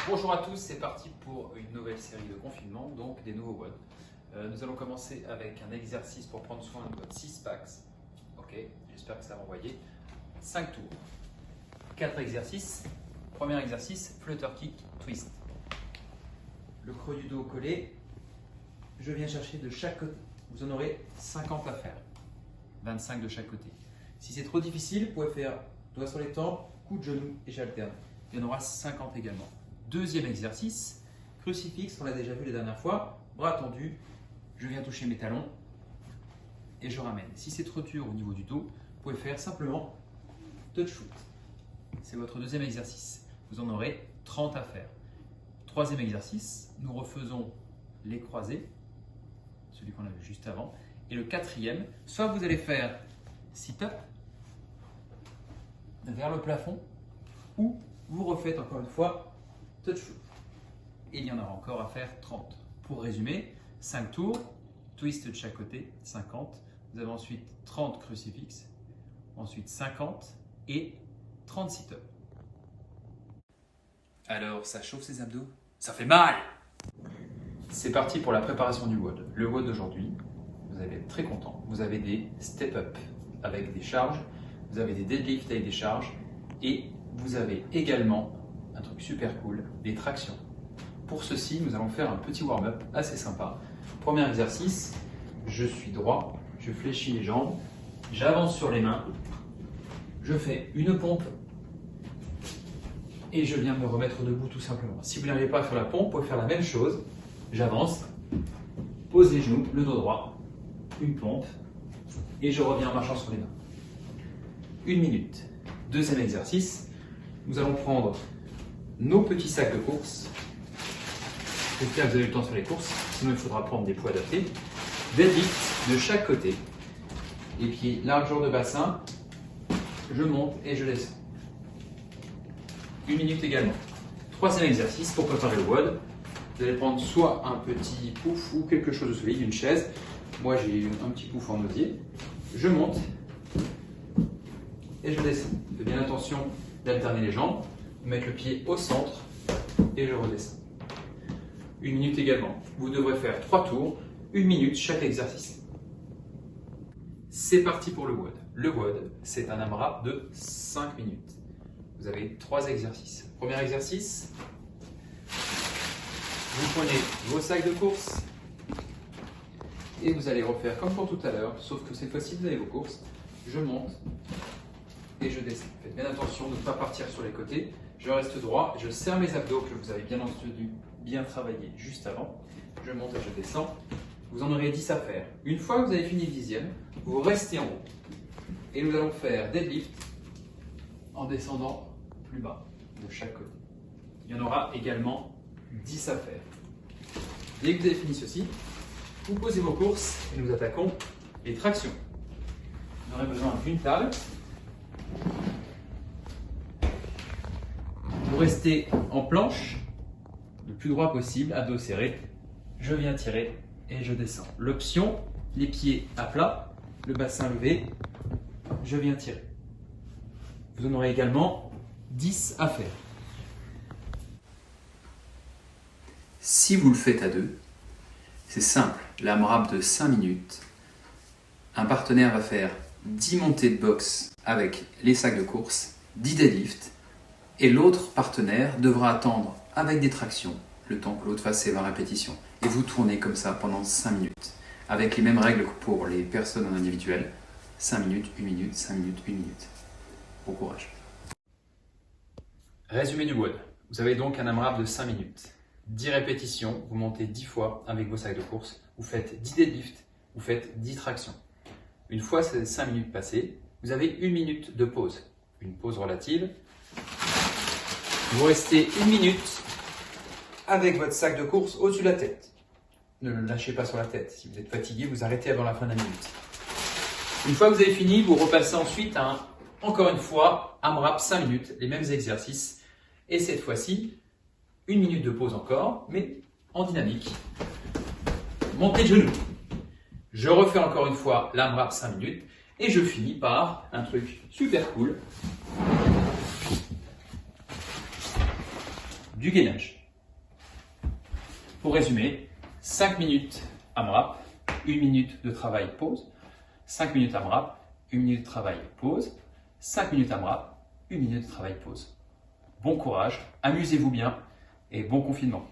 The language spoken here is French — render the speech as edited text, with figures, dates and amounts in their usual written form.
Bonjour à tous, c'est parti pour une nouvelle série de confinement, donc des nouveaux WOD. Nous allons commencer avec un exercice pour prendre soin de votre 6 packs. Ok, j'espère que ça va envoyer. 5 tours. 4 exercices. Premier exercice, flutter kick twist. Le creux du dos collé. Je viens chercher de chaque côté. Vous en aurez 50 à faire. 25 de chaque côté. Si c'est trop difficile, vous pouvez faire doigts sur les tempes, coup de genou et j'alterne. Il y en aura 50 également. Deuxième exercice, crucifix, on l'a déjà vu la dernière fois, bras tendus, je viens toucher mes talons et je ramène. Si c'est trop dur au niveau du dos, vous pouvez faire simplement touch foot. C'est votre deuxième exercice. Vous en aurez 30 à faire. Troisième exercice, nous refaisons les croisés, celui qu'on a vu juste avant. Et le quatrième, soit vous allez faire sit-up vers le plafond, ou vous refaites encore une fois touch foot. Et il y en aura encore à faire 30. Pour résumer, 5 tours, twist de chaque côté, 50. Vous avez ensuite 30 crucifix, ensuite 50 et 30 sit-up. Alors, ça chauffe ses abdos? Ça fait mal! C'est parti pour la préparation du WOD. Le WOD d'aujourd'hui, vous allez être très content. Vous avez des step-up avec des charges, vous avez des deadlifts avec des charges et vous avez également un truc super cool, des tractions. Pour ceci, nous allons faire un petit warm-up assez sympa. Premier exercice, je suis droit, je fléchis les jambes, j'avance sur les mains, je fais une pompe et je viens me remettre debout tout simplement. Si vous n'arrivez pas à faire la pompe, vous pouvez faire la même chose. J'avance, pose les genoux, le dos droit, une pompe et je reviens en marchant sur les mains. 1 minute. Deuxième exercice, nous allons prendre nos petits sacs de course. J'espère que vous avez le temps sur les courses, sinon il faudra prendre des poids adaptés. Deadlift de chaque côté. Les pieds largeur de bassin. Je monte et je descends. 1 minute également. Troisième exercice pour préparer le WOD. Vous allez prendre soit un petit pouf ou quelque chose de solide, une chaise. Moi j'ai un petit pouf en osier. Je monte et je descends. Faites bien attention d'alterner les jambes, mettre le pied au centre et je redescends. 1 minute également. Vous devrez faire 3 tours, 1 minute chaque exercice. C'est parti pour le WOD. Le WOD, c'est un AMRAP de 5 minutes. Vous avez 3 exercices. Premier exercice, vous prenez vos sacs de course et vous allez refaire comme pour tout à l'heure, sauf que cette fois-ci vous avez vos courses. Je monte et je descends. Faites bien attention de ne pas partir sur les côtés. Je reste droit, je serre mes abdos que vous avez bien entendu, bien travaillé juste avant. Je monte et je descends. Vous en aurez 10 à faire. Une fois que vous avez fini le 10e, vous restez en haut. Et nous allons faire deadlift en descendant plus bas de chaque côté. Il y en aura également 10 à faire. Dès que vous avez fini ceci, vous posez vos courses et nous attaquons les tractions. Vous aurez besoin d'une table. Vous restez en planche, le plus droit possible, à dos serré. Je viens tirer et je descends. L'option, les pieds à plat, le bassin levé, je viens tirer. Vous en aurez également 10 à faire. Si vous le faites à deux, c'est simple, l'AMRAP de 5 minutes. Un partenaire va faire 10 montées de boxe avec les sacs de course, 10 deadlifts, et l'autre partenaire devra attendre avec des tractions le temps que l'autre fasse ses 20 répétitions. Et vous tournez comme ça pendant 5 minutes, avec les mêmes règles que pour les personnes en individuel. 5 minutes, 1 minute, 5 minutes, 1 minute. Bon courage. Résumé du WOD. Vous avez donc un AMRAP de 5 minutes. 10 répétitions, vous montez 10 fois avec vos sacs de course, vous faites 10 deadlifts, vous faites 10 tractions. Une fois ces 5 minutes passées, vous avez 1 minute de pause. Une pause relative. Vous restez 1 minute avec votre sac de course au-dessus de la tête. Ne le lâchez pas sur la tête. Si vous êtes fatigué, vous arrêtez avant la fin de la minute. Une fois que vous avez fini, vous repassez ensuite à encore une fois, AMRAP 5 minutes, les mêmes exercices. Et cette fois-ci, 1 minute de pause encore, mais en dynamique. Montée de genoux. Je refais encore une fois l'AMRAP 5 minutes et je finis par un truc super cool. du gainage. Pour résumer, 5 minutes AMRAP, 1 minute de travail, pause, 5 minutes AMRAP, 1 minute de travail, pause, 5 minutes AMRAP, 1 minute de travail, pause. Bon courage, amusez-vous bien et bon confinement.